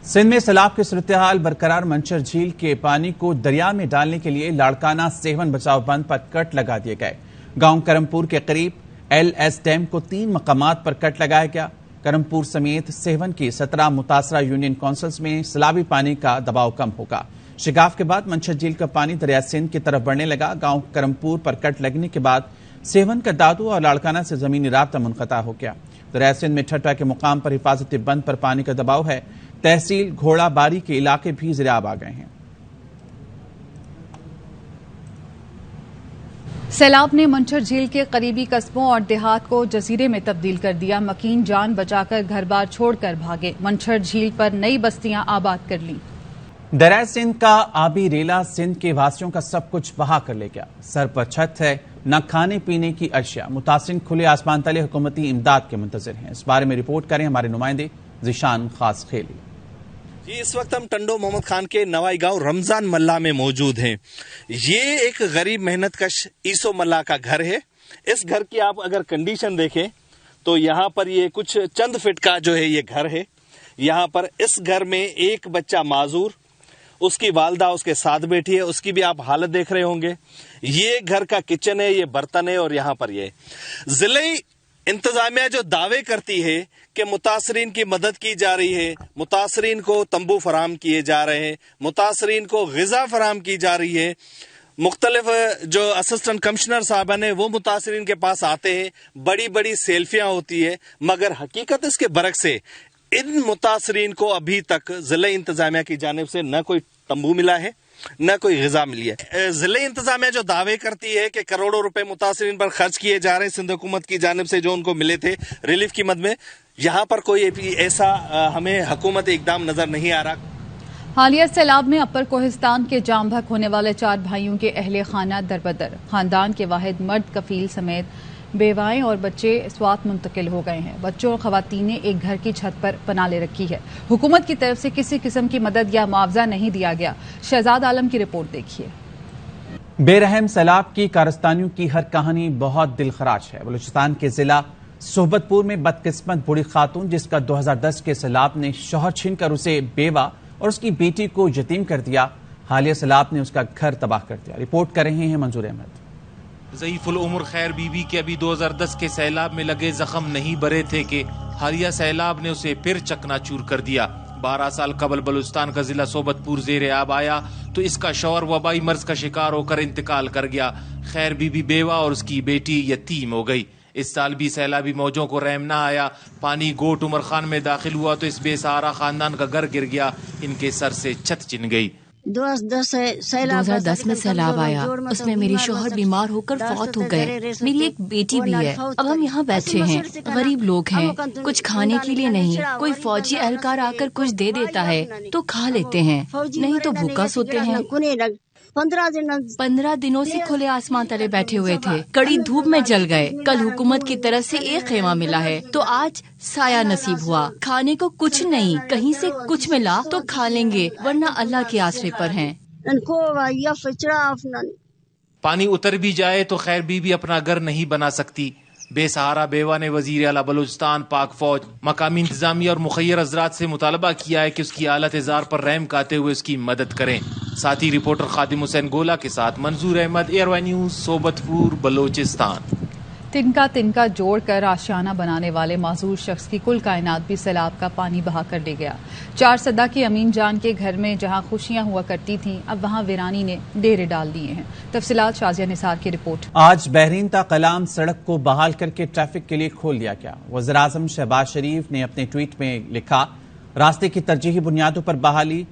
سندھ میں سیلاب کی صورتحال برقرار۔ منچر جھیل کے پانی کو دریا میں ڈالنے کے لیے لاڑکانہ سیون بچاؤ بند پر کٹ لگا دیے گئے۔ گاؤں کرمپور کے قریب ایل ایس ڈیم کو 3 مقامات پر کٹ لگایا گیا۔ کرمپور سمیت سیون کی 17 متاثرہ یونین کونسلز میں سیلابی پانی کا دباؤ کم ہوگا۔ شگاف کے بعد منچر جھیل کا پانی دریا سندھ کی طرف بڑھنے لگا۔ گاؤں کرمپور پر کٹ لگنے کے بعد سیون کا دادو اور لاڑکانہ سے زمینی رابطہ منقطع ہو گیا۔ دریا سندھ میں ٹھٹا کے مقام پر حفاظتی بند پر پانی کا دباؤ ہے۔ تحصیل گھوڑا باری کے علاقے بھی زیراب آ گئے ہیں۔ سیلاب نے منچر جھیل کے قریبی قصبوں اور دیہات کو جزیرے میں تبدیل کر دیا۔ مکین جان بچا کر گھر بار چھوڑ کر بھاگے۔ منچر جھیل پر نئی بستیاں آباد کر لیں۔ دریا سندھ کا آبی ریلا سندھ کے واسیوں کا سب کچھ بہا کر لے گیا۔ سر پر چھت ہے، نہ کھانے پینے کی اشیاء۔ متاثرین کھلے آسمان تلے حکومتی امداد کے منتظر ہیں۔ اس بارے میں رپورٹ کریں ہمارے نمائندے ذیشان خاص خیلی۔ جی، اس وقت ہم ٹنڈو محمد خان کے نوائی گاؤں رمضان ملا میں موجود ہیں۔ یہ ایک غریب محنت کش عیسو ملا کا گھر ہے۔ اس گھر کی آپ اگر کنڈیشن دیکھیں تو یہاں پر یہ کچھ چند فٹ کا جو ہے یہ گھر ہے۔ یہاں پر اس گھر میں ایک بچہ معذور، اس کی والدہ اس کے ساتھ بیٹھی ہے، اس کی بھی آپ حالت دیکھ رہے ہوں گے۔ یہ گھر کا کچن ہے، یہ برتن ہے، اور یہاں پر یہ ضلعی انتظامیہ جو دعوے کرتی ہے کہ متاثرین کی مدد کی جا رہی ہے، متاثرین کو تمبو فراہم کیے جا رہے ہیں، متاثرین کو غذا فراہم کی جا رہی ہے، مختلف جو اسسٹنٹ کمشنر صاحبان ہیں وہ متاثرین کے پاس آتے ہیں، بڑی بڑی سیلفیاں ہوتی ہے، مگر حقیقت اس کے برعکس ہے۔ ان متاثرین کو ابھی تک ضلع انتظامیہ کی جانب سے نہ کوئی تمبو ملا ہے، نہ کوئی غذا ملی ہے۔ ضلع انتظامیہ جو دعوے کرتی ہے کہ کروڑوں روپے متاثرین پر خرچ کیے جا رہے ہیں سندھ حکومت کی جانب سے جو ان کو ملے تھے ریلیف کی مد میں، یہاں پر کوئی ایسا ہمیں حکومت اقدام نظر نہیں آ رہا۔ حالیہ سیلاب میں اپر کوہستان کے جام بھگ ہونے والے 4 بھائیوں کے اہل خانہ دربدر۔ خاندان کے واحد مرد کفیل سمیت بیوائیں اور بچے سوات منتقل ہو گئے ہیں۔ بچوں اور خواتین نے ایک گھر کی چھت پر پناہ لے رکھی ہے۔ حکومت کی طرف سے کسی قسم کی مدد یا معاوضہ نہیں دیا گیا۔ شہزاد عالم کی رپورٹ دیکھیے۔ بے رحم سیلاب کی کارستانیوں کی ہر کہانی بہت دل خراش ہے۔ بلوچستان کے ضلع صحبت پور میں بدقسمت بوڑھی خاتون جس کا 2010 کے سیلاب نے شوہر چھین کر اسے بیوہ اور اس کی بیٹی کو یتیم کر دیا۔ حالیہ سیلاب نے اس کا گھر تباہ کر دیا۔ رپورٹ کر رہے ہیں منظور احمد۔ ضعیف العمر خیر بی بی کے ابھی 2010 کے سیلاب میں لگے زخم نہیں بھرے تھے کہ حالیہ سیلاب نے اسے پھر چکنا چور کر دیا۔ 12 سال قبل بلوچستان کا ضلع صحبت پور زیر آب آیا تو اس کا شوہر وبائی مرض کا شکار ہو کر انتقال کر گیا۔ خیر بی بی بیوہ اور اس کی بیٹی یتیم ہو گئی۔ اس سال بھی سیلابی موجوں کو رحم نہ آیا۔ پانی گوٹ عمر خان میں داخل ہوا تو اس بے سہارا خاندان کا گھر گر گیا، ان کے سر سے چھت چھن گئی۔ 2010 میں سیلاب آیا، اس میں میری شوہر بیمار ہو کر فوت ہو گئے۔ میری ایک بیٹی بھی ہے۔ اب ہم یہاں بیٹھے ہیں، غریب لوگ ہیں، کچھ کھانے کے لیے نہیں۔ کوئی فوجی اہلکار آ کر کچھ دے دیتا ہے تو کھا لیتے ہیں، نہیں تو بھوکا سوتے ہیں۔ 15 دنوں سے کھلے آسمان تلے بیٹھے ہوئے تھے، کڑی دھوپ میں جل گئے۔ کل حکومت کی طرف سے ایک خیمہ ملا ہے تو آج سایہ نصیب ہوا۔ کھانے کو کچھ نہیں، کہیں سے کچھ ملا تو کھا لیں گے، ورنہ اللہ کے آسرے پر ہیں۔ پانی اتر بھی جائے تو خیر بی بی اپنا گھر نہیں بنا سکتی۔ بے سہارا بیوہ نے وزیر اعلیٰ بلوچستان، پاک فوج، مقامی انتظامیہ اور مخیر حضرات سے مطالبہ کیا ہے کہ اس کی حالت زار پر رحم کھاتے ہوئے اس کی مدد کریں۔ ساتھی رپورٹر خادم حسین گولا کے ساتھ منظور احمد، ایئر وائی نیوز، صحبت پور، بلوچستان۔ تنکا جوڑ کر آشیانہ بنانے والے معذور شخص کی کل کائنات بھی سیلاب کا پانی بہا کر لے گیا۔ 4 سدہ کے امین جان کے گھر میں جہاں خوشیاں ہوا کرتی تھیں اب وہاں ویرانی نے ڈیرے ڈال دیے ہیں۔ تفصیلات شازیہ نثار کی رپورٹ۔ آج بحرین تا قلام سڑک کو بحال کر کے ٹریفک کے لیے کھول دیا گیا۔ وزیراعظم شہباز شریف نے اپنے ٹویٹ میں لکھا، راستے کی ترجیحی بنیادوں پر بحالی،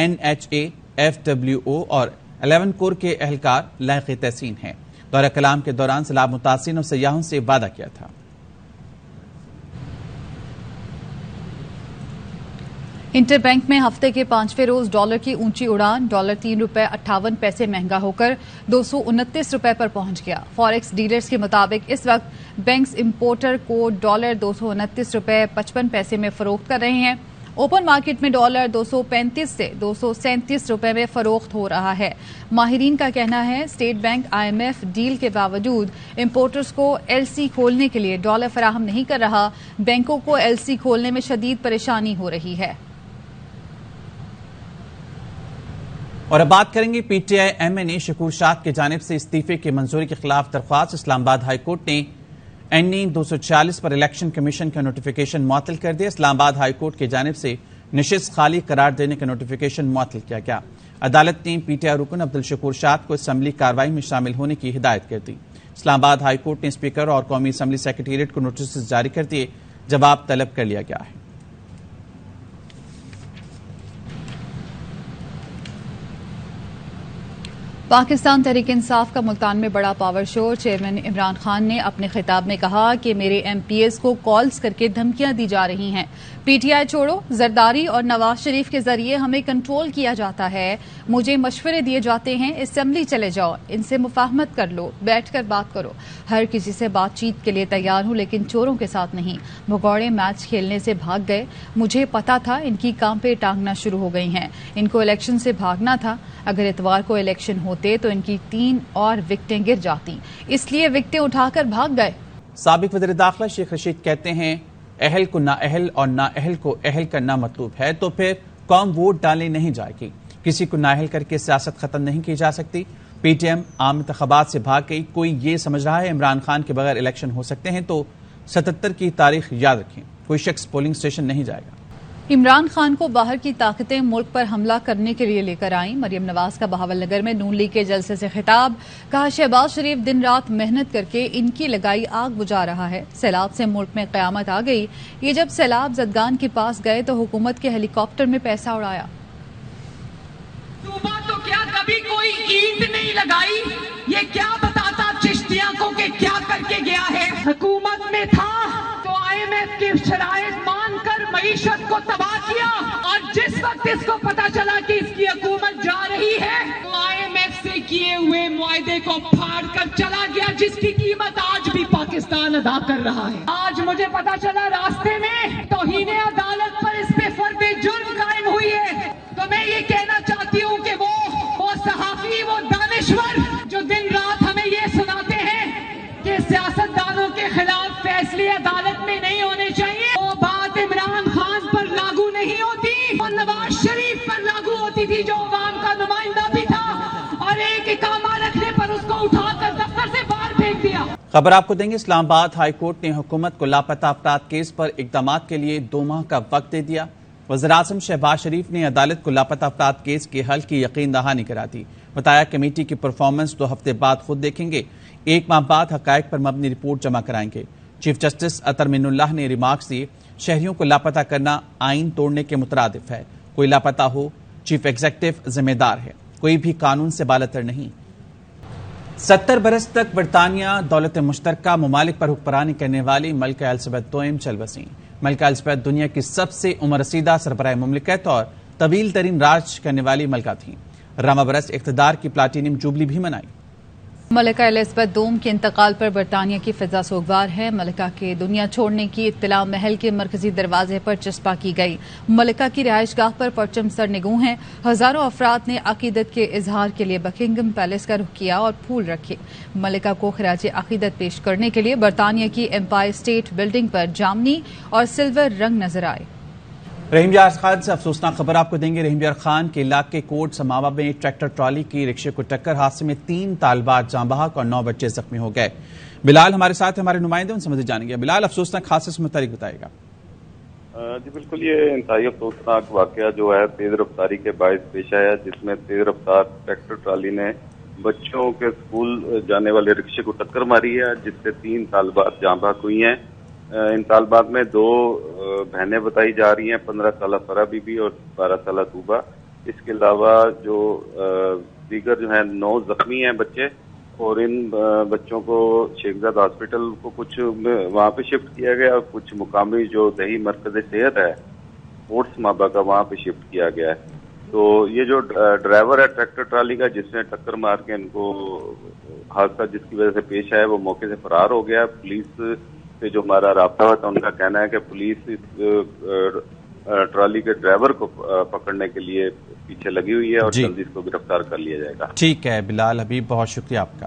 NHA، FWO اور 11 کور کے اہلکار لائق تحسین ہیں۔ دورہ کلام کے دوران سیلاب متاثرین اور سیاحوں سے وعدہ کیا تھا۔ انٹر بینک میں ہفتے کے 5ویں روز ڈالر کی اونچی اڑان، ڈالر 3 روپے 58 پیسے مہنگا ہو کر 229 روپے پر پہنچ گیا۔ فاریکس ڈیلرز کے مطابق اس وقت بینکس امپورٹر کو ڈالر 229 روپے 55 پیسے میں فروخت کر رہے ہیں۔ اوپن مارکیٹ میں ڈالر 235 سے 237 روپے میں فروخت ہو رہا ہے۔ ماہرین کا کہنا ہے اسٹیٹ بینک IMF ڈیل کے باوجود امپورٹرز کو LC کھولنے کے لیے ڈالر فراہم نہیں کر رہا۔ بینکوں کو LC کھولنے میں شدید پریشانی ہو رہی ہے۔ اور اب بات کریں گے P T I M N A Shakoor Shad کی جانب سے استعفے کی منظوری کے خلاف درخواست. اسلام آباد ہائی کورٹ نے این ای 246 پر الیکشن کمیشن کا نوٹیفیکیشن معطل کر دیا. اسلام آباد ہائی کورٹ کی جانب سے نشست خالی قرار دینے کا نوٹیفیکیشن معطل کیا گیا. عدالت نے پی ٹی آئی رکن عبدالشکور شاد کو اسمبلی کارروائی میں شامل ہونے کی ہدایت کر دی. اسلام آباد ہائی کورٹ نے اسپیکر اور قومی اسمبلی سیکریٹریٹ کو نوٹس جاری کر دیے. جواب طلب کر لیا گیا ہے. پاکستان تحریک انصاف کا ملتان میں بڑا power show. Chairman Imran Khan نے اپنے خطاب میں کہا کہ میرے ایم پی ایز کو کالز کر کے دھمکیاں دی جا رہی ہیں. پی ٹی آئی چھوڑو، زرداری اور نواز شریف کے ذریعے ہمیں کنٹرول کیا جاتا ہے. مجھے مشورے دیے جاتے ہیں اسمبلی چلے جاؤ، ان سے مفاہمت کر لو، بیٹھ کر بات کرو. ہر کسی سے بات چیت کے لیے تیار ہوں، لیکن چوروں کے ساتھ نہیں. بھگوڑے میچ کھیلنے سے بھاگ گئے. مجھے پتا تھا ان کی کام پہ ٹانگنا شروع ہو گئی ہیں. ان کو الیکشن سے بھاگنا تھا. اگر اتوار کو الیکشن ہوتے تو ان کی 3 اور وکٹیں گر جاتی، اس لیے وکٹیں اٹھا کر بھاگ گئے. سابق وزیر داخلہ شیخ رشید کہتے ہیں اہل کو نااہل اور نااہل کو اہل کرنا مطلوب ہے، تو پھر قوم ووٹ ڈالنے نہیں جائے گی. کسی کو نااہل کر کے سیاست ختم نہیں کی جا سکتی. پی ٹی ایم عام انتخابات سے بھاگ گئی. کوئی یہ سمجھ رہا ہے عمران خان کے بغیر الیکشن ہو سکتے ہیں تو 77 کی تاریخ یاد رکھیں. کوئی شخص پولنگ اسٹیشن نہیں جائے گا. عمران خان کو باہر کی طاقتیں ملک پر حملہ کرنے کے لیے لے کر آئیں. مریم نواز کا بہاول نگر میں نون لیگ کے جلسے سے خطاب. کہا شہباز شریف دن رات محنت کر کے ان کی لگائی آگ بجھا رہا ہے. سیلاب سے ملک میں قیامت آ گئی. یہ جب سیلاب زدگان کے پاس گئے تو حکومت کے ہیلی کاپٹر میں پیسہ اڑایا. صوبہ تو کیا کبھی کوئی اینٹ نہیں لگائی. یہ کیا بتاتا چشتیاں کو کہ کیا کر کے گیا ہے. حکومت میں تھا تو آئی ایم ایف کی شرائط مان کر معیشت کو تباہ کیا، اور جس وقت اس کو پتا چلا کہ اس کی حکومت جا رہی ہے تو آئی ایم ایف سے کیے ہوئے معاہدے کو پھاڑ کر چلا گیا، جس کی قیمت آج بھی پاکستان ادا کر رہا ہے. آج مجھے پتا چلا راستے میں توہین عدالت پر اس پہ فرد جرم قائم ہوئی ہے. تو میں یہ کہنا چاہتی ہوں کہ وہ صحافی، وہ دانشور جو دن رات ہمیں یہ سناتے ہیں کہ سیاستدانوں کے خلاف فیصلے عدالت میں نہیں ہونے چاہیے، وہ بات عمران خان پر لاگو نہیں ہوتی، اور نواز شریف پر لاگو ہوتی تھی جو عوام کا نمائندہ بھی تھا، اور ایک اقامہ رکھنے پر اس کو اٹھا کر دفتر سے باہر پھینک دیا. خبر آپ کو دیں گے. اسلام آباد ہائی کورٹ نے حکومت کو لاپتہ افراد کیس پر اقدامات کے لیے 2 ماہ کا وقت دے دیا. وزیراعظم شہباز شریف نے عدالت کو لاپتہ افراد کیس کے حل کی یقین دہانی کرا دی. بتایا کمیٹی کی پرفارمنس 2 ہفتے بعد خود دیکھیں گے. 1 ماہ بعد حقائق پر مبنی رپورٹ جمع کرائیں گے. چیف جسٹس اطہر من اللہ نے ریمارکس دیے شہریوں کو لاپتہ کرنا آئین توڑنے کے مترادف ہے. کوئی لاپتہ ہو چیف ایگزیکٹو ذمہ دار ہے، کوئی بھی قانون سے بالاتر نہیں. 70 برس تک برطانیہ دولت مشترکہ ممالک پر حکمرانی کرنے والی ملکہ الزبیتھ دوئم چل بسیں. ملکہ الزبیتھ دنیا کی سب سے عمر رسیدہ سربراہ مملکت اور طویل ترین راج کرنے والی ملکہ تھیں. رواں برس اقتدار کی پلاٹینم جوبلی بھی منائی. ملکہ الزبیتھ دوم کے انتقال پر برطانیہ کی فضا سوگوار ہے. ملکہ کے دنیا چھوڑنے کی اطلاع محل کے مرکزی دروازے پر چسپاں کی گئی. ملکہ کی رہائش گاہ پر پرچم سرنگوں ہیں. ہزاروں افراد نے عقیدت کے اظہار کے لیے بکنگم پیلس کا رخ کیا اور پھول رکھے. ملکہ کو خراج عقیدت پیش کرنے کے لیے برطانیہ کی امپائر اسٹیٹ بلڈنگ پر جامنی اور سلور رنگ نظر آئے. رحیم یار خان سے افسوسناک خبر آپ کو دیں گے. رحیم یار خان کے علاقے کوٹ سماوا میں ایک ٹریکٹر ٹرالی کی رکشے کو ٹکر. حادثے میں 3 طالبات جاں بحق اور 9 بچے زخمی ہو گئے. بلال ہمارے ساتھ ہمارے نمائندے ان سے مزید جانیں گے. بلال افسوسناک حادثے سے متعلق بتائے گا. جی بالکل، یہ انتہائی افسوسناک واقعہ جو ہے تیز رفتاری کے باعث پیش آیا، جس میں تیز رفتار ٹریکٹر ٹرالی نے بچوں کے اسکول جانے والے رکشے کو ٹکر ماری ہے، جس سے 3 طالبات جاں بحق ہوئی ہیں. ان طالبات میں 2 بہنیں بتائی جا رہی ہیں، 15 سالہ فرح بی بی اور 12 سالہ طوبہ. اس کے علاوہ جو دیگر جو ہیں 9 زخمی ہیں بچے، اور ان بچوں کو شیخ زاد ہاسپٹل کو کچھ وہاں پہ شفٹ کیا گیا اور کچھ مقامی جو دیہی مرکز صحت ہے فورٹ سمابا کا وہاں پہ شفٹ کیا گیا ہے. تو یہ جو ڈرائیور ہے ٹریکٹر ٹرالی کا جس نے ٹکر مار کے ان کو حادثہ جس کی وجہ سے پیش آیا وہ موقع سے فرار ہو گیا. پولیس سے جو ہمارا رابطہ ہوا تھا ان کا کہنا ہے کہ پولیس اس ٹرالی کے ڈرائیور کو پکڑنے کے لیے پیچھے لگی ہوئی ہے اور جلدی اس کو گرفتار کر لیا جائے گا. ٹھیک ہے بلال حبیب، بہت شکریہ آپ کا.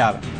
AVN।